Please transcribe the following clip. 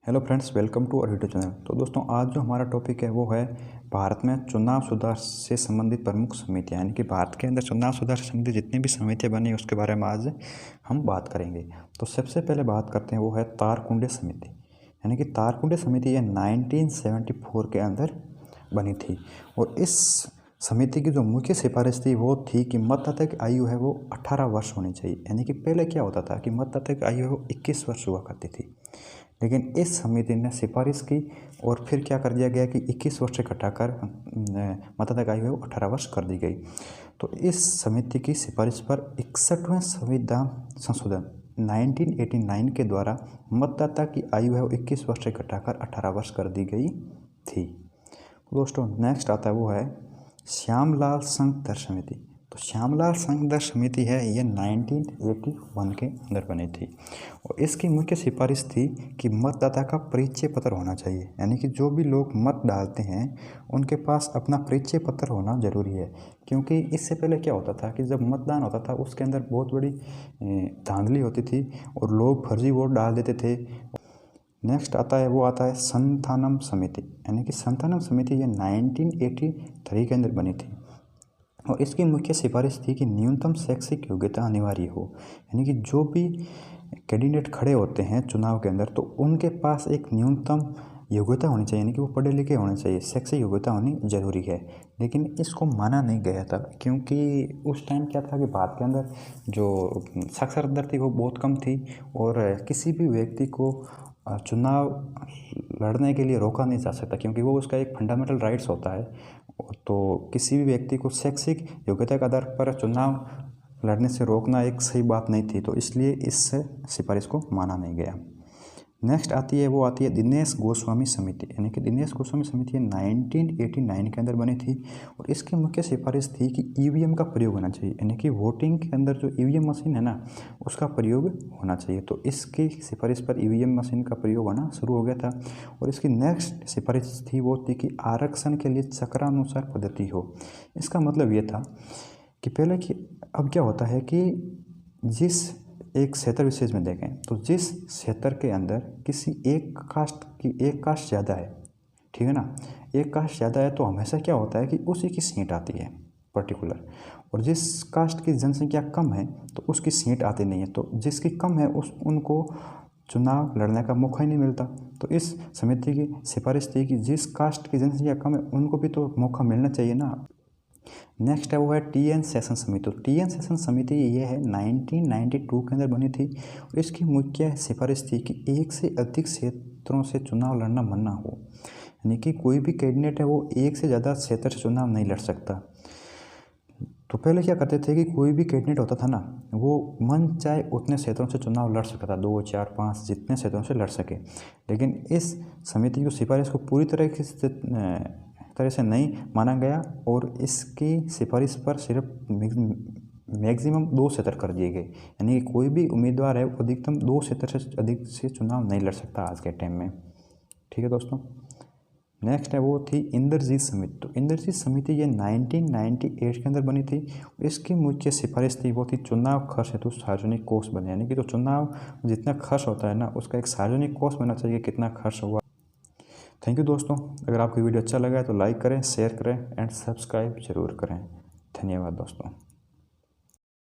Hello friends, welcome to our YouTube channel. तो दोस्तों, आज जो हमारा टॉपिक है वो है भारत में चुनाव सुधार से संबंधित प्रमुख समितियां, यानी कि भारत के अंदर चुनाव सुधार से संबंधित जितनी भी समितियां बनी उसके बारे में आज हम बात करेंगे। तो सबसे पहले बात करते हैं वो है तारकुंडे समिति, यानी कि तारकुंडे समिति ये 1974 के अंदर बनी थी। और इस समिति की जो मुख्य सिफारिश थी वो थी कि मतदाता की आयु है वो 18 वर्ष होनी चाहिए। यानी कि पहले क्या होता था कि मतदाता की आयु है वो 21 वर्ष हुआ करती थी, लेकिन इस समिति ने सिफारिश की और फिर क्या कर दिया गया कि 21 वर्ष से घटाकर मतदाता की आयु है वो 18 वर्ष कर दी गई। तो इस समिति की सिफारिश पर 61वें संविधान संशोधन 1989 के द्वारा मतदाता की आयु है वो 21 वर्ष से घटाकर 18 वर्ष कर दी गई थी। दोस्तों, नेक्स्ट आता है वो है श्यामलाल संघदर समिति। तो श्यामलाल संघदर समिति है ये 1981 के अंदर बनी थी और इसकी मुख्य सिफारिश थी कि मतदाता का परिचय पत्र होना चाहिए। यानी कि जो भी लोग मत डालते हैं उनके पास अपना परिचय पत्र होना जरूरी है, क्योंकि इससे पहले क्या होता था कि जब मतदान होता था उसके अंदर बहुत बड़ी धांधली होती थी और लोग फर्जी वोट डाल देते थे। नेक्स्ट आता है संथानम समिति, यानी कि संथानम समिति ये 1983 के अंदर बनी थी और इसकी मुख्य सिफारिश थी कि न्यूनतम शैक्षिक योग्यता अनिवार्य हो। यानी कि जो भी कैंडिडेट खड़े होते हैं चुनाव के अंदर तो उनके पास एक न्यूनतम योग्यता होनी चाहिए, यानी कि वो पढ़े लिखे होने चाहिए, शैक्षिक योग्यता होनी जरूरी है। लेकिन इसको माना नहीं गया था, क्योंकि उस टाइम क्या था कि भारत के अंदर जो साक्षरता दर थी वो बहुत कम थी और किसी भी व्यक्ति को चुनाव लड़ने के लिए रोका नहीं जा सकता, क्योंकि वो उसका एक फंडामेंटल राइट्स होता है। तो किसी भी व्यक्ति को शैक्षिक योग्यता के आधार पर चुनाव लड़ने से रोकना एक सही बात नहीं थी, तो इसलिए इस सिफारिश को माना नहीं गया। नेक्स्ट आती है दिनेश गोस्वामी समिति, यानी कि दिनेश गोस्वामी समिति 1989 के अंदर बनी थी और इसकी मुख्य सिफारिश थी कि ईवीएम का प्रयोग होना चाहिए, यानी कि वोटिंग के अंदर जो ईवीएम मशीन है ना उसका प्रयोग होना चाहिए। तो इसकी सिफारिश पर ईवीएम मशीन का प्रयोग होना शुरू हो गया था। और इसकी नेक्स्ट सिफारिश थी वो थी कि आरक्षण के लिए चक्रानुसार पद्धति हो। इसका मतलब ये था कि पहले कि अब क्या होता है कि जिस एक क्षेत्र विशेष में देखें तो जिस क्षेत्र के अंदर किसी एक कास्ट ज़्यादा है, ठीक है ना, एक कास्ट ज़्यादा है तो हमेशा क्या होता है कि उसी की सीट आती है पर्टिकुलर, और जिस कास्ट की जनसंख्या कम है तो उसकी सीट आती नहीं है। तो जिसकी कम है उनको चुनाव लड़ने का मौका ही नहीं मिलता। तो इस समिति की सिफारिश थी कि जिस कास्ट की जनसंख्या कम है उनको भी तो मौका मिलना चाहिए ना। नेक्स्ट है वो है टीएन सेशन समिति। तो टीएन सेशन समिति ये है 1992 के अंदर बनी थी और इसकी मुख्य सिफारिश थी कि एक से अधिक क्षेत्रों से चुनाव लड़ना मना हो, यानी कि कोई भी कैंडिडेट है वो एक से ज़्यादा क्षेत्र से चुनाव नहीं लड़ सकता। तो पहले क्या करते थे कि कोई भी कैंडिडेट होता था ना वो मन चाहे उतने क्षेत्रों से चुनाव लड़ सकता था, 2, 4, 5 जितने क्षेत्रों से लड़ सके। लेकिन इस समिति की सिफारिश को पूरी तरह से नहीं माना गया और इसकी सिफारिश पर सिर्फ मैक्सिमम 2 क्षेत्र कर दिए गए, यानी कि कोई भी उम्मीदवार है वो अधिकतम 2 क्षेत्र से अधिक से चुनाव नहीं लड़ सकता आज के टाइम में। ठीक है दोस्तों, नेक्स्ट है वो थी इंद्रजीत समिति। तो इंद्रजीत समिति ये 1998 के अंदर बनी थी। इसकी मुख्य सिफारिश थी वो थी चुनाव खर्च हेतु सार्वजनिक कोष बने, यानी कि जो चुनाव जितना खर्च होता है ना उसका एक सार्वजनिक कोष बनना चाहिए, कितना खर्च हुआ। थैंक यू दोस्तों, अगर आपको वीडियो अच्छा लगा है तो लाइक करें, शेयर करें एंड सब्सक्राइब जरूर करें। धन्यवाद दोस्तों।